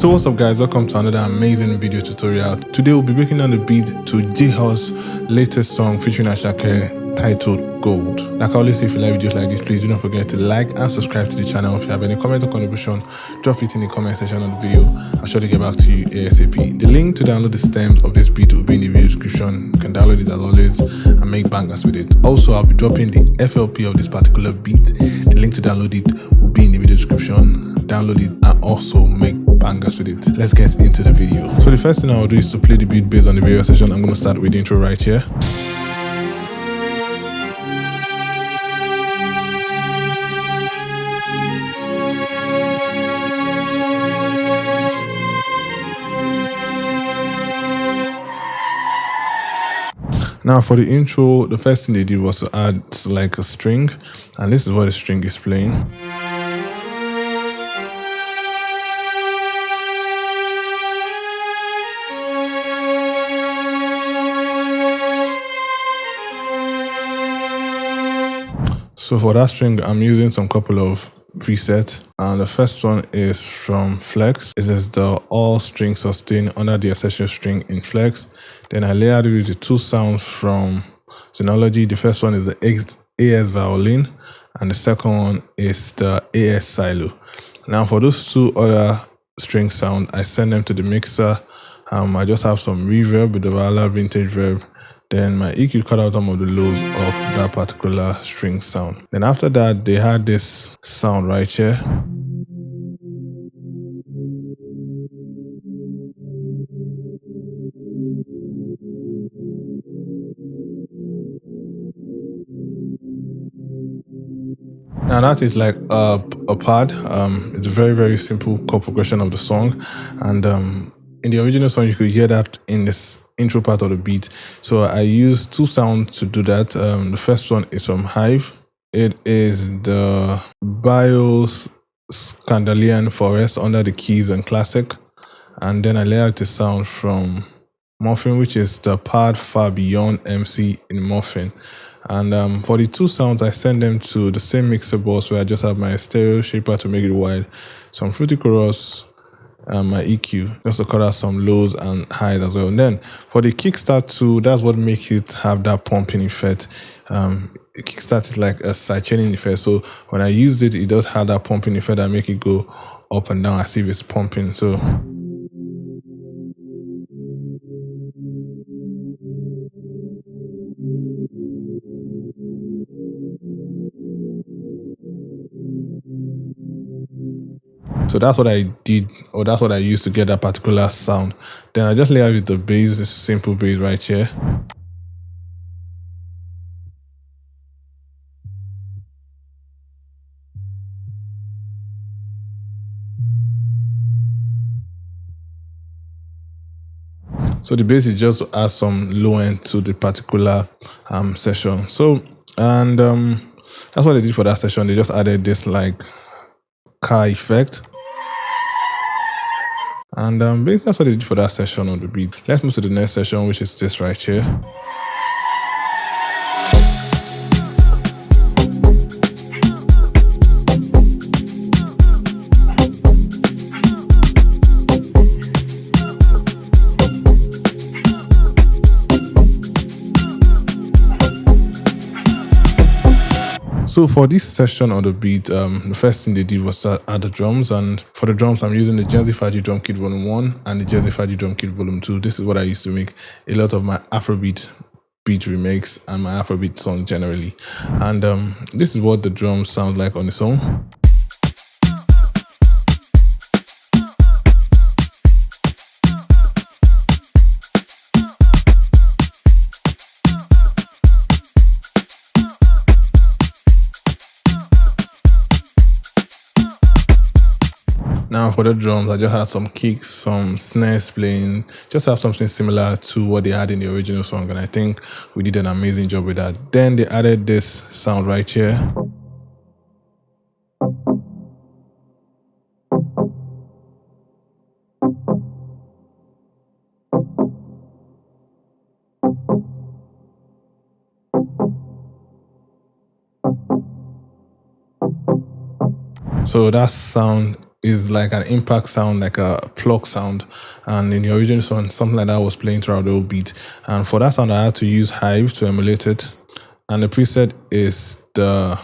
So what's up guys, welcome to another amazing video tutorial. Today we'll be breaking down the beat to HUS latest song featuring ASAKE titled Gold. Like I always say, if you like videos like this, please do not forget to like and subscribe to the channel. If you have any comment or contribution, drop it in the comment section of the video. I'll sure to get back to you ASAP. The link to download the stems of this beat will be in the video description. You can download it as always and make bangers with it. Also, I'll be dropping the FLP of this particular beat. The link to download it will be in the video description. Download it and also make bangers with it. Let's get into the video. So the first thing I'll do is to play the beat based on the video session. I'm going to start with the intro right here. Now for the intro, the first thing they did was to add like a string, and this is what the string is playing. So for that string, I'm using some couple of presets, and the first one is from Flex. It is the all string sustain under the essential string in Flex. Then I layered it with the two sounds from Synology. The first one is the AS violin, and the second one is the AS silo. Now for those two other string sound, I send them to the mixer. I just have some reverb with the Vala vintage verb. Then my EQ cut out some of the lows of that particular string sound. Then after that, they had this sound right here. Now that is like a pad. It's a very simple chord progression of the song, and in the original song you could hear that in this intro part of the beat. So I used two sounds to do that. The first one is from Hive. It is the Bios Scandalian Forest under the keys and classic, and then I layered the sound from Morphin, which is the pad far beyond MC in Morphin. And for the two sounds, I send them to the same mixer box where I just have my stereo shaper to make it wide, some fruity chorus, and my EQ just to cut out some lows and highs as well. And then for the kickstart too, that's what makes it have that pumping effect. Kickstart is like a sidechaining effect, so when I used it, it does have that pumping effect that make it go up and down as if it's pumping. So that's what I did, or that's what I used to get that particular sound. Then I just layer with the bass, this simple bass right here. So the bass is just to add some low end to the particular session. So, and that's what they did for that session. They just added this like car effect. And basically that's what they did for that session on the beat. Let's move to the next session, which is this right here. So for this session on the beat, the first thing they did was to add the drums, and for the drums I'm using the Jazzy Faji Drum Kit Volume 1 and the Jazzy Faji Drum Kit Volume 2. This is what I used to make a lot of my Afrobeat beat remakes and my Afrobeat songs generally. And this is what the drums sound like on its own. Now for the drums, I just had some kicks, some snares playing, just have something similar to what they had in the original song, and I think we did an amazing job with that. Then they added this sound right here. So that sound is like an impact sound, like a pluck sound. And in the original song, something like that was playing throughout the whole beat. And for that sound, I had to use Hive to emulate it. And the preset is the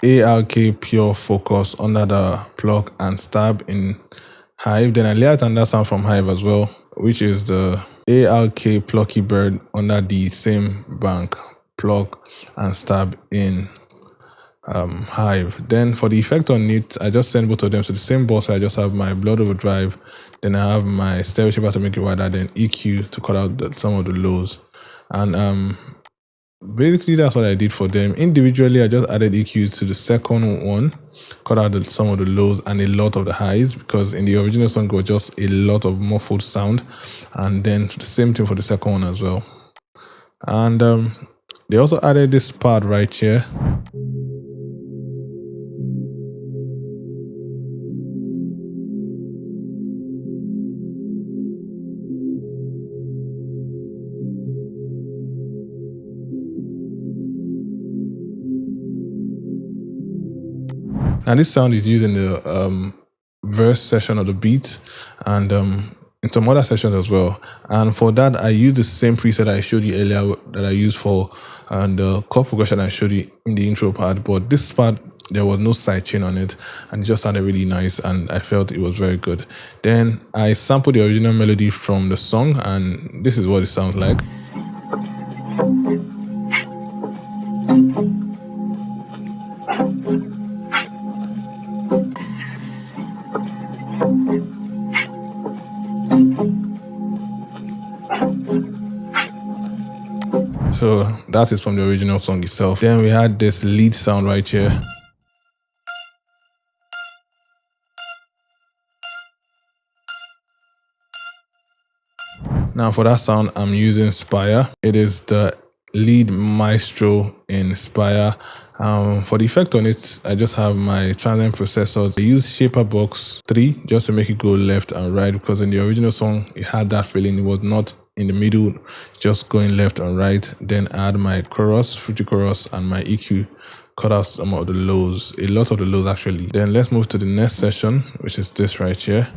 ARK Pure Focus under the pluck and stab in Hive. Then I layered another sound from Hive as well, which is the ARK Plucky Bird under the same bank, pluck and stab in Hive. Then for the effect on it, I just send both of them to the same bus. So I just have my Blood Overdrive, then I have my stereo shaper to make it wider, then EQ to cut out some of the lows. And basically that's what I did for them. Individually, I just added EQ to the second one, cut out some of the lows and a lot of the highs, because in the original song it was just a lot of muffled sound. And then the same thing for the second one as well. And they also added this part right here. And this sound is used in the verse section of the beat and in some other sessions as well. And for that, I use the same preset I showed you earlier that I used for the chord progression I showed you in the intro part. But this part, there was no sidechain on it, and it just sounded really nice, and I felt it was very good. Then I sampled the original melody from the song, and this is what it sounds like. So that is from the original song itself. Then we had this lead sound right here. Now for that sound, I'm using Spire. It is the lead maestro in Spire. For the effect on it, I just have my transient processor. I use Shaper Box 3 just to make it go left and right, because in the original song, it had that feeling. It was not in the middle, just going left and right. Then add my chorus, fruity chorus, and my EQ, cut out some of the lows, a lot of the lows actually. Then let's move to the next session, which is this right here.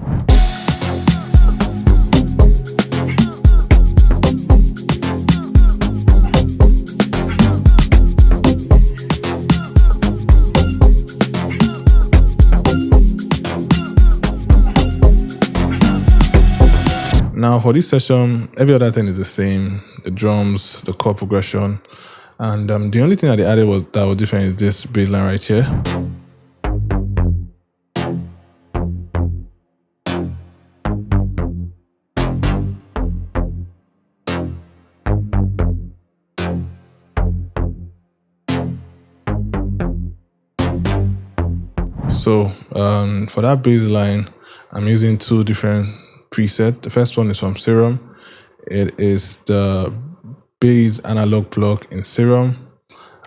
Now for this session, every other thing is the same, the drums, the chord progression, and the only thing that they added that was different is this bass line right here. So for that bass line, I'm using two different preset. The first one is from Serum. It is the bass analog plug in Serum,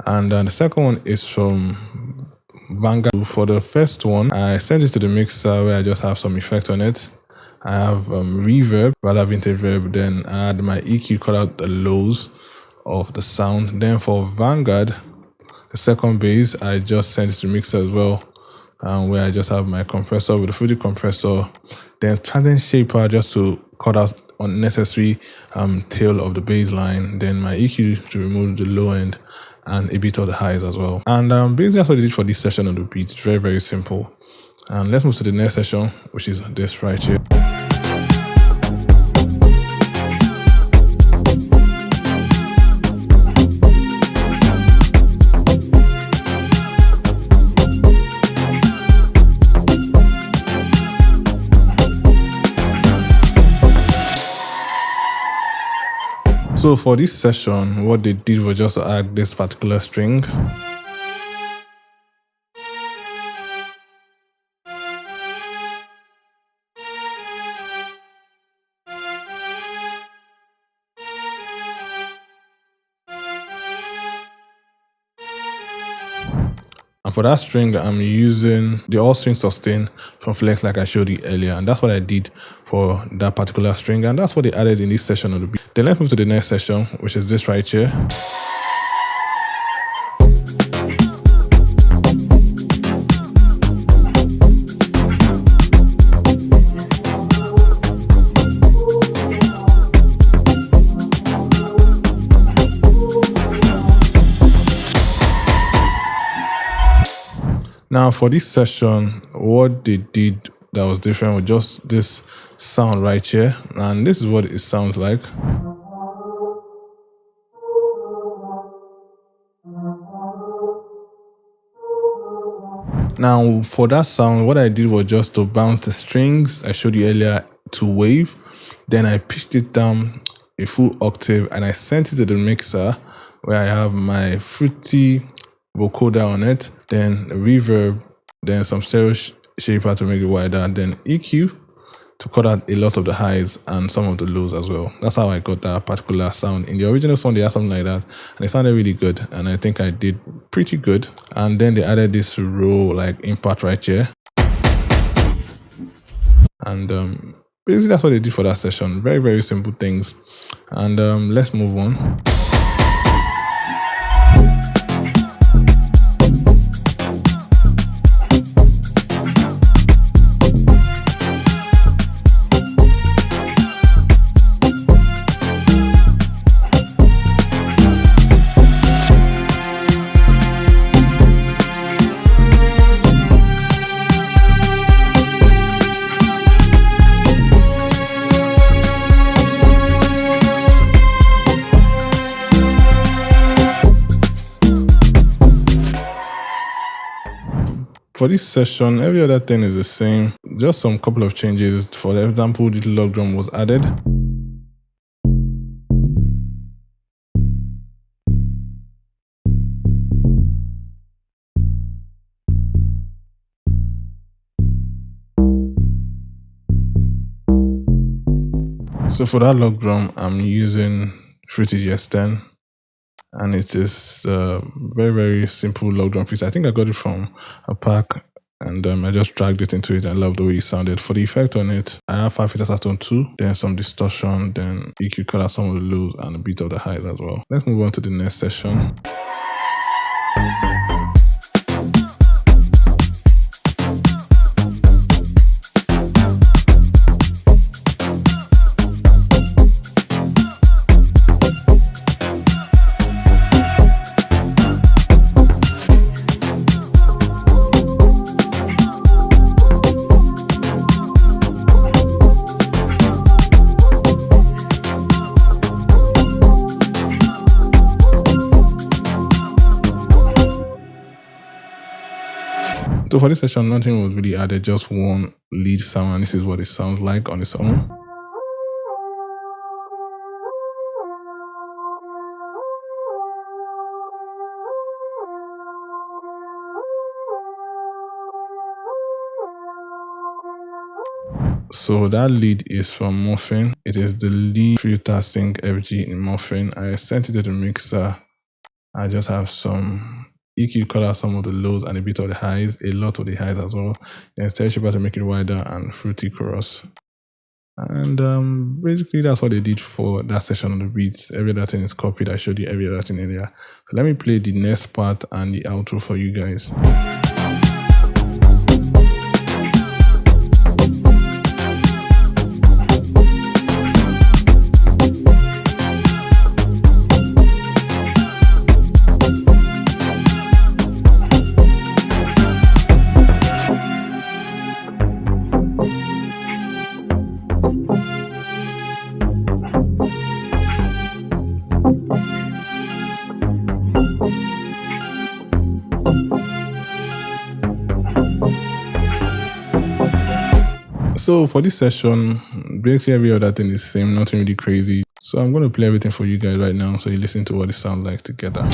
and the second one is from Vanguard. For the first one, I sent it to the mixer where I just have some effect on it. I have reverb, rather vintage reverb. Then I add my EQ, cut out the lows of the sound. Then for Vanguard, the second bass, I just sent it to the mixer as well, where I just have my compressor with a fruity compressor, then transient shaper just to cut out unnecessary tail of the bass line, then my EQ to remove the low end and a bit of the highs as well. And basically that's what I did for this session on the beat. It's very, very simple. And let's move to the next session, which is this right here. So for this session, what they did was just to add this particular strings. And for that string, I'm using the all string sustain from Flex like I showed you earlier. And that's what I did for that particular string. And that's what they added in this session of the beat. Then let's move to the next session, which is this right here. Now for this session, what they did that was different was just this sound right here, and this is what it sounds like. Now for that sound, what I did was just to bounce the strings I showed you earlier to wave, then I pitched it down a full octave and I sent it to the mixer where I have my fruity vocoder on it, then a reverb, then some stereo shaper to make it wider, and then EQ to cut out a lot of the highs and some of the lows as well. That's how I got that particular sound. In the original song, they had something like that, and it sounded really good, and I think I did pretty good. And then they added this row like impact right here. And basically that's what they did for that session. Very, very simple things. And let's move on. For this session, every other thing is the same. Just some couple of changes. For example, the log drum was added. So for that log drum, I'm using Fruity GS10. And it is a very, very simple log drum piece. I think I got it from a pack, and I just dragged it into it. I love the way it sounded. For the effect on it, I have 5 filters on 2, then some distortion, then EQ cut out some of the lows and a bit of the highs as well. Let's move on to the next session. So for this session, nothing was really added, just one lead sound, and this is what it sounds like on its own. So that lead is from Muffin. It is the lead filter sync FG in Muffin. I sent it to the mixer. I just have some EQ cut out some of the lows and a bit of the highs, a lot of the highs as well. Then stereo shaper to make it wider and fruity chorus. And basically that's what they did for that session on the beats. Every other thing is copied. I showed you every other thing earlier. So let me play the next part and the outro for you guys. So for this session, basically every other thing is the same, nothing really crazy. So I'm going to play everything for you guys right now so you listen to what it sounds like together.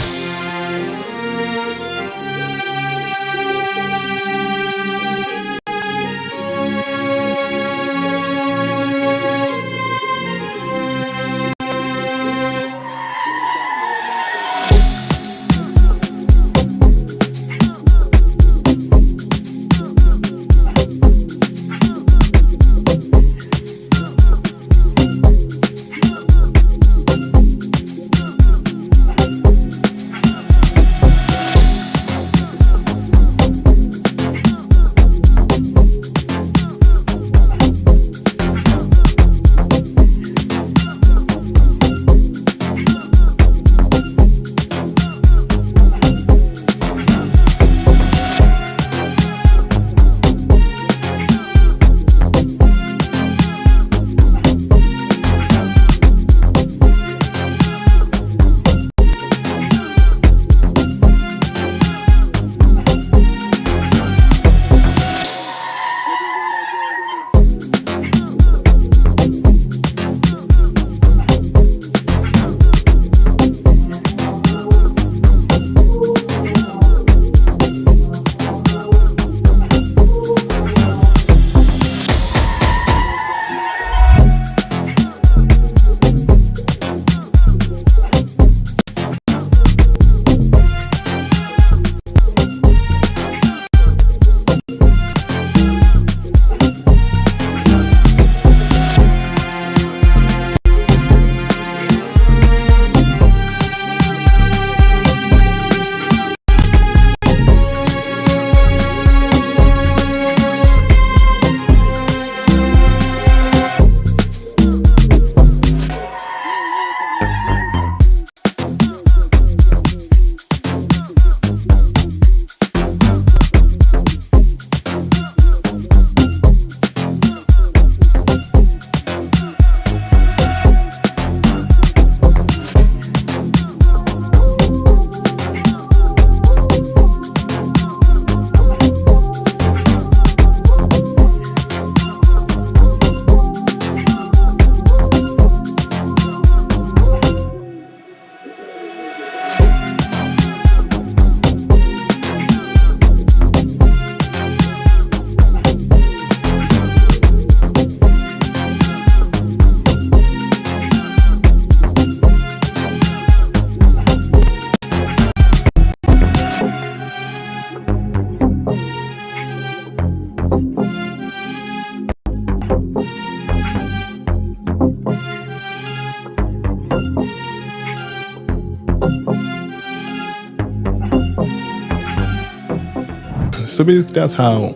So basically, that's how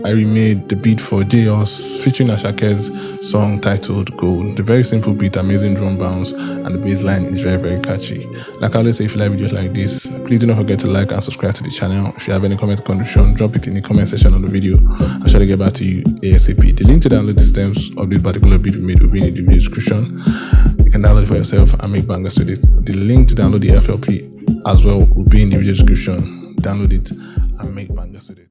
I remade the beat for JUS featuring ASAKE's song titled Gold. The very simple beat, amazing drum bounce, and the bass line is very, very catchy. Like I always say, if you like videos like this, please do not forget to like and subscribe to the channel. If you have any comment contribution, drop it in the comment section of the video. I'll try to get back to you ASAP. The link to download the stems of this particular beat we made will be in the video description. You can download it for yourself and make bangers with it. The link to download the FLP as well will be in the video description. Download it and make bangers with it.